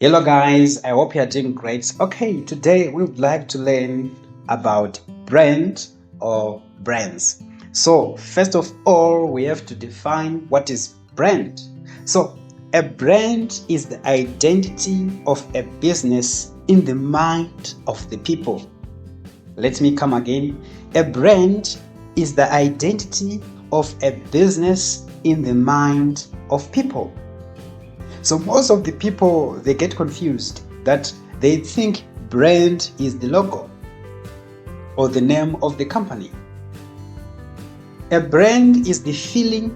Hello guys, I hope you are doing great. Okay, today we would like to learn about brand or brands. So, first of all, we have to define what is brand. So, a brand is the identity of a business in the mind of the people. Let me come again. A brand is the identity of a business in the mind of people. So most of the people, they get confused that they think brand is the logo or the name of the company. A brand is the feeling,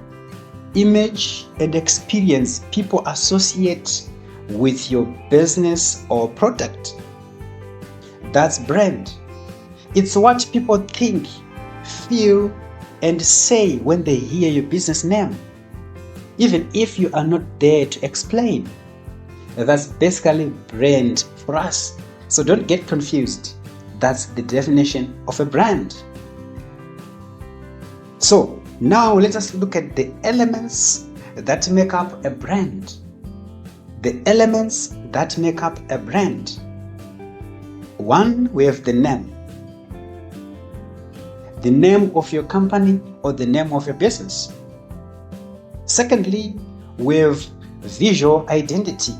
image, and experience people associate with your business or product. That's brand. It's what people think, feel, and say when they hear your business name, even if you are not there to explain. That's basically brand for us. So don't get confused. That's the definition of a brand. So now let us look at the elements that make up a brand. The elements that make up a brand. One, we have the name. The name of your company or the name of your business. Secondly, we have visual identity.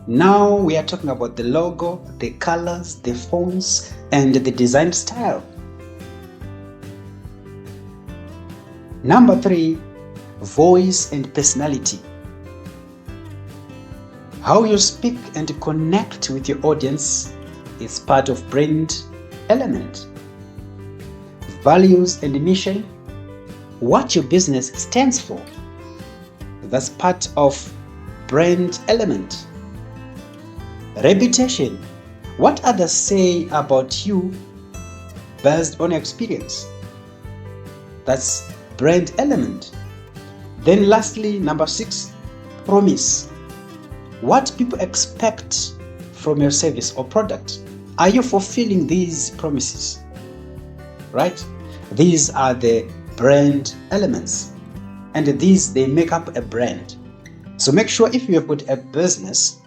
Now we are talking about the logo, the colors, the fonts, and the design style. Number 3, voice and personality. How you speak and connect with your audience is part of brand element. Values and mission. What your business stands for. That's part of brand element. Reputation. What others say about you based on experience. That's brand element. Then lastly, number 6, promise. What people expect from your service or product. Are you fulfilling these promises? Right? These are the brand elements, and these, they make up a brand. So make sure if you have got a business,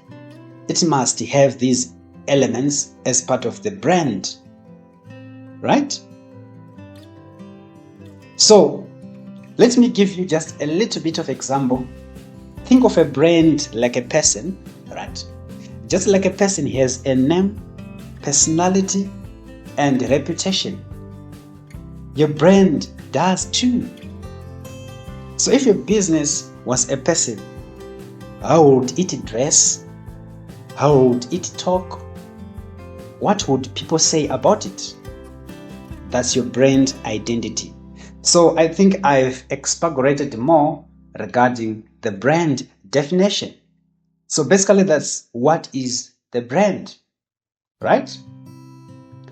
it must have these elements as part of the brand, right? So let me give you just a little bit of example. Think of a brand like a person, right? Just like a person has a name, personality, and reputation. Your brand does too. So if your business was a person, how would it dress? How would it talk? What would people say about it? That's your brand identity. So I think I've expurgated more regarding the brand definition. So basically that's what is the brand, right?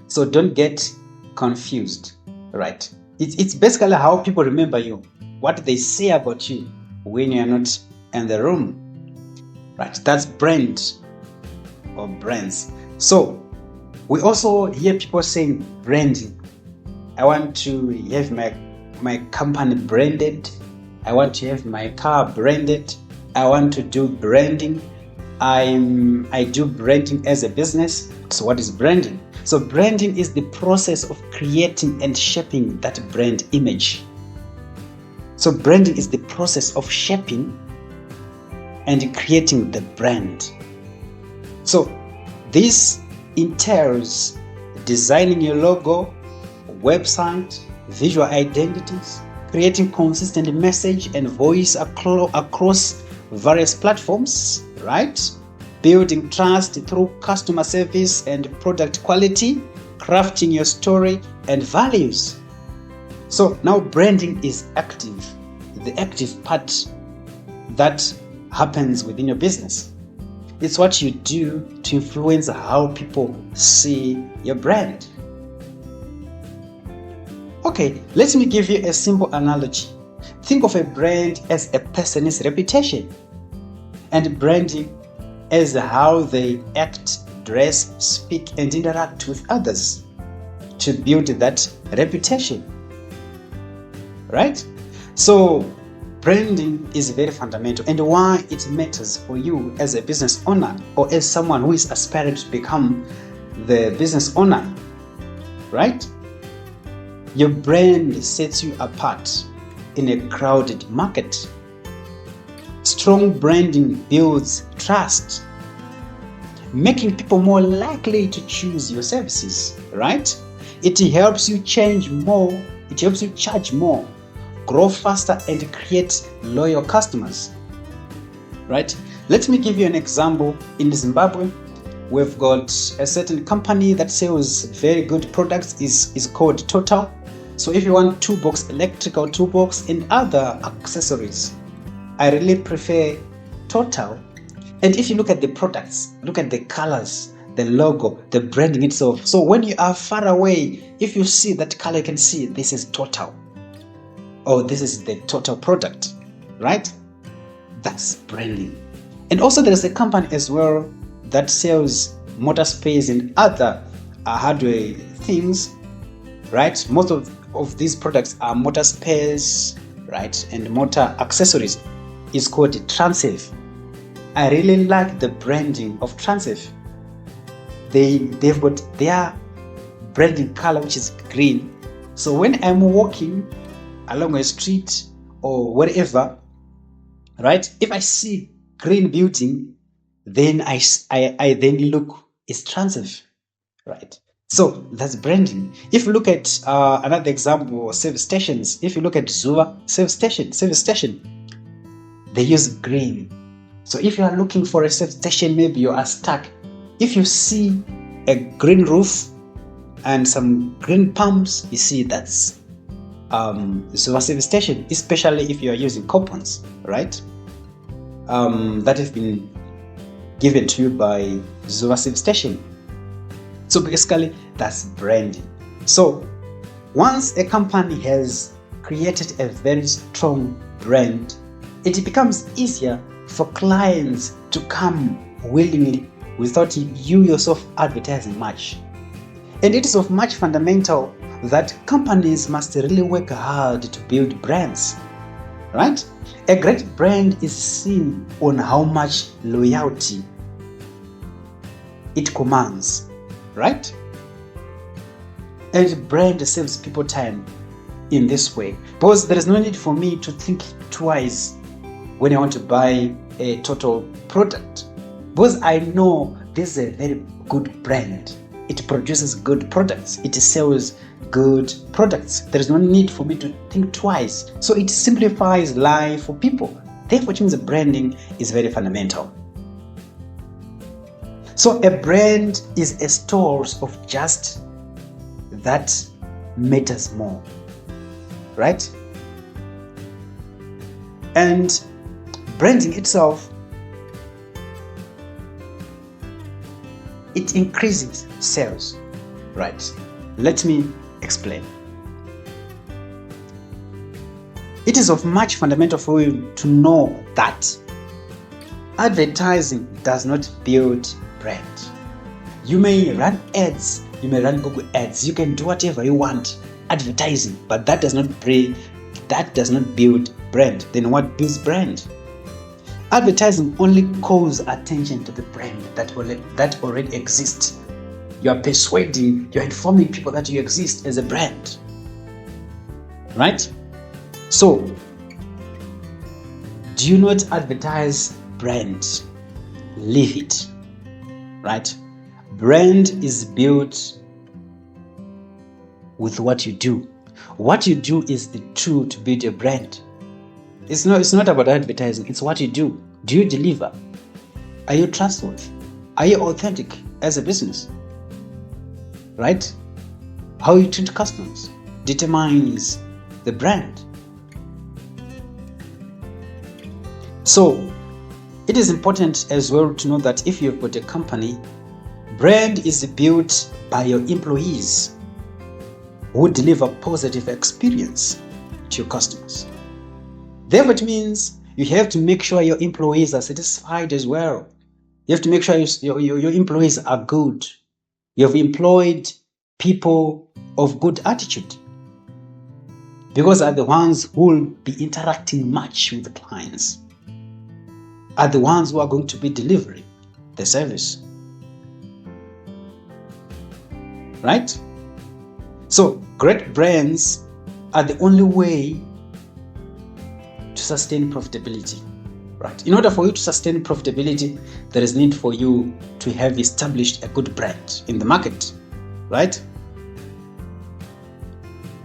So don't get confused. Right. It's basically how people remember you, what they say about you when you're not in the room. Right. That's brand or brands. So we also hear people saying branding. I want to have my company branded. I want to have my car branded. I want to do branding. I do branding as a business. So what is branding? So branding is the process of creating and shaping that brand image. So branding is the process of shaping and creating the brand. So this entails designing your logo, website, visual identities, creating consistent message and voice across various platforms, right? Building trust through customer service and product quality, crafting your story and values. So now branding is active, the active part that happens within your business. It's what you do to influence how people see your brand. Okay, let me give you a simple analogy. Think of a brand as a person's reputation, and branding as how they act, dress, speak, and interact with others to build that reputation. Right? So Branding is very fundamental, and why it matters for you as a business owner or as someone who is aspiring to become the business owner, right? Your brand sets you apart in a crowded market. Strong branding builds trust, making people more likely to choose your services, right? It helps you change more, it helps you charge more, grow faster, and create loyal customers, right? Let me give you an example. In Zimbabwe, we've got a certain company that sells very good products, is called Total. So if you want toolbox, electrical toolbox, and other accessories, I really prefer Total. And if you look at the products, look at the colors, the logo, the branding itself. So when you are far away, if you see that color, you can see this is Total. Oh, this is the Total product, right? That's branding. And also there's a company as well that sells motor spares and other hardware things, right? Most of these products are motor spares, right? And motor accessories. It's called Transave. I really like the branding of Transave. They've got their branding color, which is green. So when I'm walking along a street or wherever, right, if I see green building, then I then look, it's Transave, right? So that's branding. If you look at another example, service stations. If you look at Zuva service station, they use green. So if you are looking for a service station, maybe you are stuck. If you see a green roof and some green pumps, you see that's Zuva service station, especially if you are using coupons, right? That have been given to you by Zuva service station. So basically, that's branding. So once a company has created a very strong brand, it becomes easier for clients to come willingly without you yourself advertising much. And it is of much fundamental that companies must really work hard to build brands, right? A great brand is seen on how much loyalty it commands, right? And brand saves people time in this way, because there is no need for me to think twice when I want to buy a Total product, because I know this is a very good brand. It produces good products. It sells good products. There is no need for me to think twice. So it simplifies life for people. Therefore, it means branding is very fundamental. So a brand is a source of just that matters more, right? And branding itself, it increases sales, right? Let me explain. It is of much fundamental for you to know that advertising does not build brand. You may run ads, you may run Google ads, you can do whatever you want advertising, but that does not build brand. Then what builds brand? Advertising only calls attention to the brand that already exists. You are persuading, you're informing people that you exist as a brand, right? So, do you not advertise brand? Leave it, right? Brand is built with what you do. What you do is the tool to build a brand. It's not about advertising, it's what you do. Do you deliver? Are you trustworthy? Are you authentic as a business? Right? How you treat customers determines the brand. So, it is important as well to know that if you've got a company, brand is built by your employees who deliver positive experience to your customers. Therefore, it means you have to make sure your employees are satisfied as well. You have to make sure your employees are good. You have employed people of good attitude. because are the ones who will be interacting much with the clients, are the ones who are going to be delivering the service. Right? So great brands are the only way to sustain profitability. Right? In order for you to sustain profitability, there is need for you to have established a good brand in the market. Right?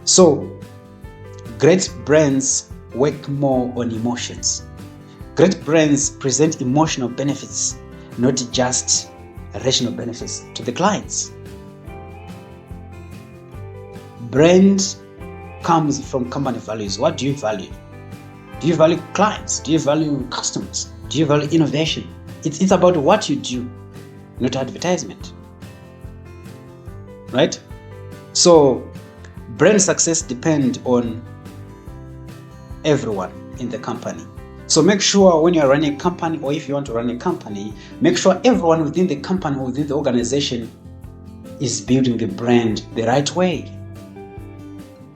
So great brands work more on emotions. Great brands present emotional benefits, not just rational benefits to the clients. Brand comes from company values. What do you value? Do you value clients? Do you value customers? Do you value innovation? It's about what you do, not advertisement. Right? So brand success depends on everyone in the company. So make sure when you're running a company, or if you want to run a company, make sure everyone within the company, within the organization, is building the brand the right way.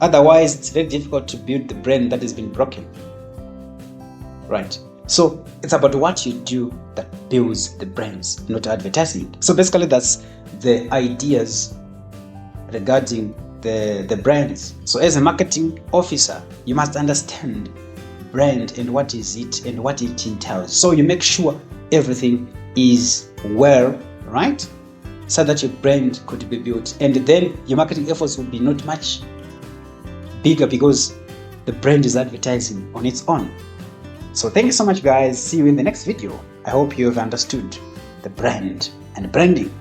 Otherwise, it's very difficult to build the brand that has been broken. Right? So it's about what you do that builds the brands, not advertising. So basically, that's the ideas regarding the brands. So as a marketing officer, you must understand brand and what is it and what it entails. So you make sure everything is well, right? So that your brand could be built. And then your marketing efforts will be not much bigger because the brand is advertising on its own. So thank you so much, guys. See you in the next video. I hope you have understood the brand and branding.